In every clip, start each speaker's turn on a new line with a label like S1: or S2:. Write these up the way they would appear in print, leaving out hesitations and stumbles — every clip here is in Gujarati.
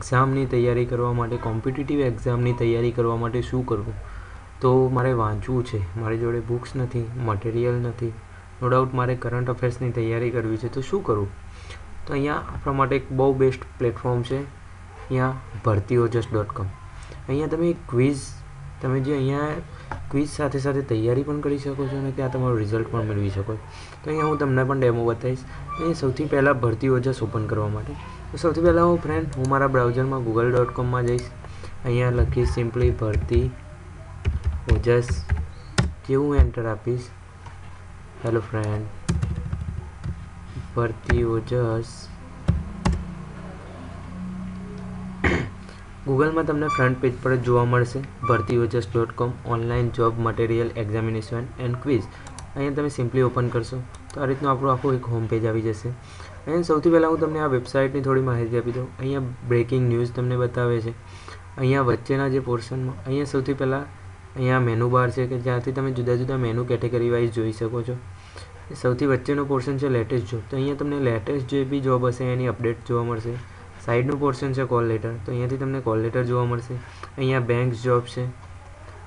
S1: એક્ઝામની તૈયારી કરવા માટે, કોમ્પિટિટિવ એક્ઝામની તૈયારી કરવા માટે શું કરવું? તો મારે વાંચવું છે, મારી જોડે બુક્સ નથી, મટીરિયલ નથી, નો ડાઉટ મારે કરંટ અફેર્સની તૈયારી કરવી છે, તો શું કરવું? તો અહીંયા આપણા માટે એક બહુ બેસ્ટ પ્લેટફોર્મ છે, અહીંયા ભરતીઓજસ.com. અહીંયા તમે ક્વિઝ, તમે જે અહીંયા ક્વિઝ સાથે સાથે તૈયારી પણ કરી શકો છો અને ત્યાં તમારું રિઝલ્ટ પણ મેળવી શકો છો. તો અહીંયા હું તમને પણ ડેમો બતાવીશ. અહીંયા સૌથી પહેલાં ભરતીઓજસ ઓપન કરવા માટે તો સૌથી પહેલાં હું મારા બ્રાઉઝરમાં google.com જઈશ. અહીંયા લખીશ સિમ્પલી ભરતી ઓજસ. જેવું એન્ટર આપીશ, હેલો ફ્રેન્ડ, ભરતી ઓજસ. ગૂગલમાં તમને ફ્રન્ટ પેજ પર જ જોવા મળશે ભરતીઓજસ.com online job material examination and quiz. અહીંયા તમે સિમ્પલી ઓપન કરશો તો આ રીતનું આપણું આખું એક હોમ પેજ આવી જશે. અહીંયા સૌથી પહેલાં હું તમને આ વેબસાઇટની થોડી માહિતી આપી દઉં. અહીંયા બ્રેકિંગ ન્યૂઝ તમને બતાવે છે. અહીંયા વચ્ચેના જે પોર્શનમાં અહીંયા સૌથી પહેલાં અહીંયા મેનુ બાર છે કે જ્યાંથી તમે જુદા જુદા મેનુ કેટેગરી વાઇઝ જોઈ શકો છો. સૌથી વચ્ચેનો પોર્શન છે લેટેસ્ટ જોબ. તો અહીંયા તમને લેટેસ્ટ જે બી જોબ હશે એની અપડેટ જોવા મળશે. સાઈડનું પોર્શન છે કોલ લેટર, તો અહીંયાથી તમને કોલ લેટર જોવા મળશે. અહીંયા બેંક જોબ છે,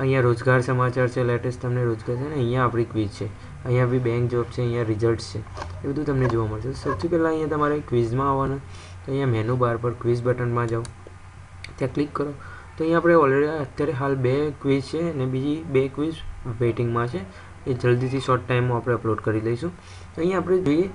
S1: અહીંયા રોજગાર સમાચાર છે, લેટેસ્ટ તમને રોજગાર છે ને અહીંયા આપણી ક્વિઝ છે. અહીંયા બી બેંક જોબ છે, અહીંયા રિઝલ્ટ છે, એ બધું તમને જોવા મળશે. સૌથી પહેલાં અહીંયા તમારે ક્વિઝમાં આવવાનું, તો અહીંયા મેનુ બાર પર ક્વિઝ બટનમાં જાઓ, ત્યાં ક્લિક કરો. તો અહીંયા આપણે ઓલરેડી અત્યારે હાલ 2 ક્વિઝ છે અને બીજી 2 ક્વિઝ વેઇટિંગમાં છે. એ જલ્દીથી શોર્ટ ટાઈમમાં આપણે અપલોડ કરી દઈશું. તો અહીંયા આપણે જોઈએ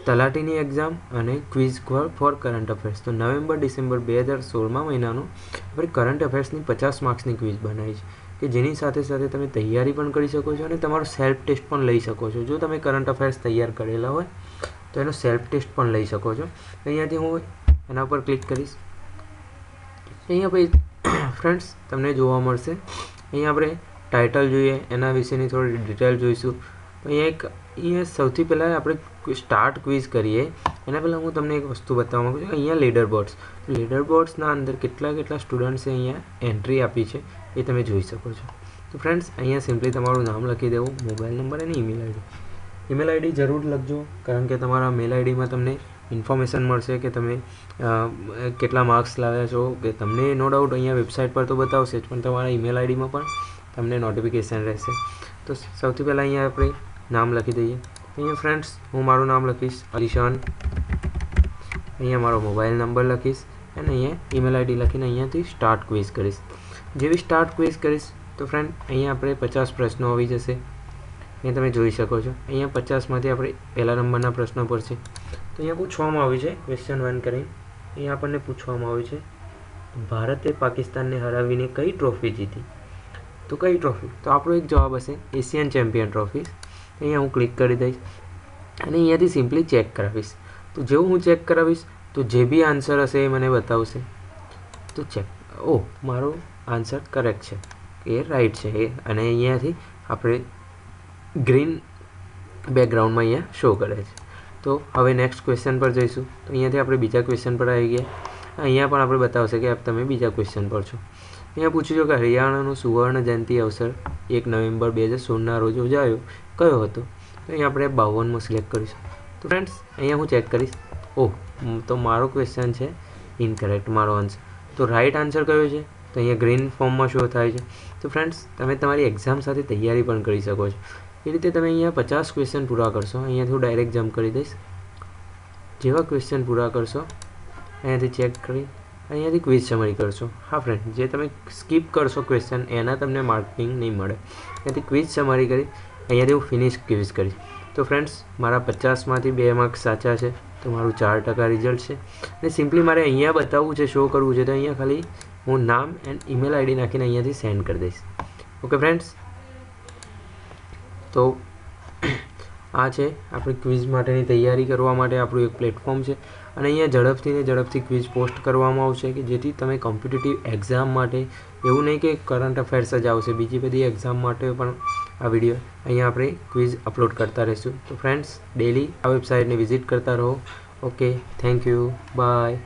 S1: તલાટીની એક્ઝામ અને ક્વિઝ ફોર કરંટ અફેર્સ. તો નવેમ્બર-ડિસેમ્બર 2016 મહિનાનું આપણે કરંટ અફેર્સની 50 માર્ક્સની ક્વિઝ બનાવી છે કે જેની સાથે સાથે તમે તૈયારી પણ કરી શકો છો અને તમારો સેલ્ફ ટેસ્ટ પણ લઈ શકો છો. જો તમે કરંટ અફેર્સ તૈયાર કરેલા હોય તો એનો સેલ્ફ ટેસ્ટ પણ લઈ શકો છો. અહીંયાથી હું એના પર ક્લિક કરીશ. અહીંયા પછી ફ્રેન્ડ્સ તમને જોવા મળશે. અહીંયા આપણે ટાઇટલ જોઈએ, એના વિશેની થોડી ડિટેલ જોઈશું. તો અહીંયા સૌથી પહેલાં આપણે સ્ટાર્ટ ક્વિઝ કરીએ એના પહેલાં હું તમને એક વસ્તુ બતાવવા માગું છું. અહીંયા લીડર બોર્ડ્સ, લીડર બોર્ડ્સના અંદર કેટલા સ્ટુડન્ટ્સે અહીંયા એન્ટ્રી આપી છે એ તમે જોઈ શકો છો. તો ફ્રેન્ડ્સ અહીંયા સિમ્પલી તમારું નામ લખી દેવું, મોબાઈલ નંબર અને ઈમેલ આઈડી. ઈમેલ આઈડી જરૂર લખજો, કારણ કે તમારા મેલ આઈડીમાં તમને ઇન્ફોર્મેશન મળશે કે તમે કેટલા માર્ક્સ લાવ્યા છો, કે તમને નો ડાઉટ અહીંયા વેબસાઇટ પર તો બતાવશે જ, પણ તમારા ઈમેલ આઈડીમાં પણ તમને નોટિફિકેશન રહેશે. તો સૌથી પહેલાં અહીંયા આપણે નામ લખી દઈએ. અહીંયા ફ્રેન્ડ્સ હું મારું નામ લખીશ અલીશાન. અહીંયા મારો મોબાઈલ નંબર લખીશ અને અહીંયા ઈમેલ આઈડી લખીને અહીંયાથી સ્ટાર્ટ ક્વિઝ કરીશ. જેવી સ્ટાર્ટ ક્વિઝ કરીશ તો ફ્રેન્ડ અહીંયા આપણે 50 પ્રશ્નો આવી જશે. અહીંયા તમે જોઈ શકો છો. અહીંયા 50માંથી આપણે પહેલા નંબરના પ્રશ્નો પર છે. તો અહીંયા પૂછવામાં આવ્યું છે ક્વેશ્ચન 1 કરીને. અહીંયા આપણને પૂછવામાં આવ્યું છે ભારતે પાકિસ્તાનને હરાવીને કઈ ટ્રોફી જીતી? તો કઈ ટ્રોફી? તો આપણો એક જવાબ હશે એશિયન ચેમ્પિયન ટ્રોફી. અહીંયા હું ક્લિક કરી દઈશ અને અહીંયાથી સિમ્પલી ચેક કરાવીશ. તો જેવું હું ચેક કરાવીશ તો જે બી આન્સર હશે એ મને બતાવશે. તો ચેક, મારો આન્સર કરેક્ટ છે, એ રાઈટ છે એ, અને અહીંયાથી આપણે ગ્રીન બેકગ્રાઉન્ડમાં અહીંયા શો કરે છે. તો હવે નેક્સ્ટ ક્વેશ્ચન પર જઈશું. તો અહીંયાથી આપણે બીજા ક્વેશ્ચન પર આવી ગયા. અહીંયા પણ આપણે બતાવશે કે તમે બીજા ક્વેશ્ચન પર છો. અહીંયા પૂછ્યું કે હરિયાણાનો સુવર્ણ જયંતિ અવસર 1 નવેમ્બર 2016 રોજ યોજાયો કયો હતો? તો અહીંયા આપણે 52મો સિલેક્ટ કરીશું. તો ફ્રેન્ડ્સ અહીંયા હું ચેક કરીશ. તો મારો ક્વેશ્ચન છે ઇનકરેક્ટ, મારો આન્સર. તો રાઈટ આન્સર કયો છે? તો અહીંયા ગ્રીન ફોર્મમાં શો થાય છે. તો ફ્રેન્ડ્સ તમે તમારી એક્ઝામ સાથે તૈયારી પણ કરી શકો છો. એ રીતે તમે અહીંયા 50 ક્વેશ્ચન પૂરા કરશો. અહીંયાથી હું ડાયરેક્ટ જમ્પ કરી દઈશ. જેવા ક્વેશ્ચન પૂરા કરશો અહીંયાથી ચેક કરી અહીંયાથી ક્વિઝ સમરી કરશો. હા ફ્રેન્ડ, જે તમે સ્કીપ કરશો ક્વેશ્ચન એના તમને માર્કિંગ નહીં મળે. અહીંયાથી ક્વિઝ સમરી કરી અહીંયાથી હું ફિનિશ ક્વિઝ કરીશ. તો ફ્રેન્ડ્સ મારા 50માંથી 2 માર્ક્સ સાચા છે, તો મારું 4% રિઝલ્ટ છે. અને સિમ્પલી મારે અહીંયા બતાવવું છે, શો કરવું છે, તો અહીંયા ખાલી હું નામ એન્ડ ઈમેલ આઈડી નાખીને અહીંયાથી સેન્ડ કરી દઈશ. ઓકે ફ્રેન્ડ્સ, તો આ છે આપણી ક્વિઝ માટેની તૈયારી કરવા માટે આપણું એક પ્લેટફોર્મ છે. અને અહીંયા ઝડપથી ક્વિઝ પોસ્ટ કરવામાં આવશે કે જેથી તમે કોમ્પિટિટિવ એક્ઝામ માટે, એવું નહીં કે કરંટ અફેર્સ જ આવશે, બીજી બધી એક્ઝામ માટે પણ આ વિડીયો અહીંયા આપણે ક્વિઝ અપલોડ કરતા રહીશું. તો ફ્રેન્ડ્સ ડેલી આ વેબસાઇટને વિઝિટ કરતા રહો. Okay, thank you, by.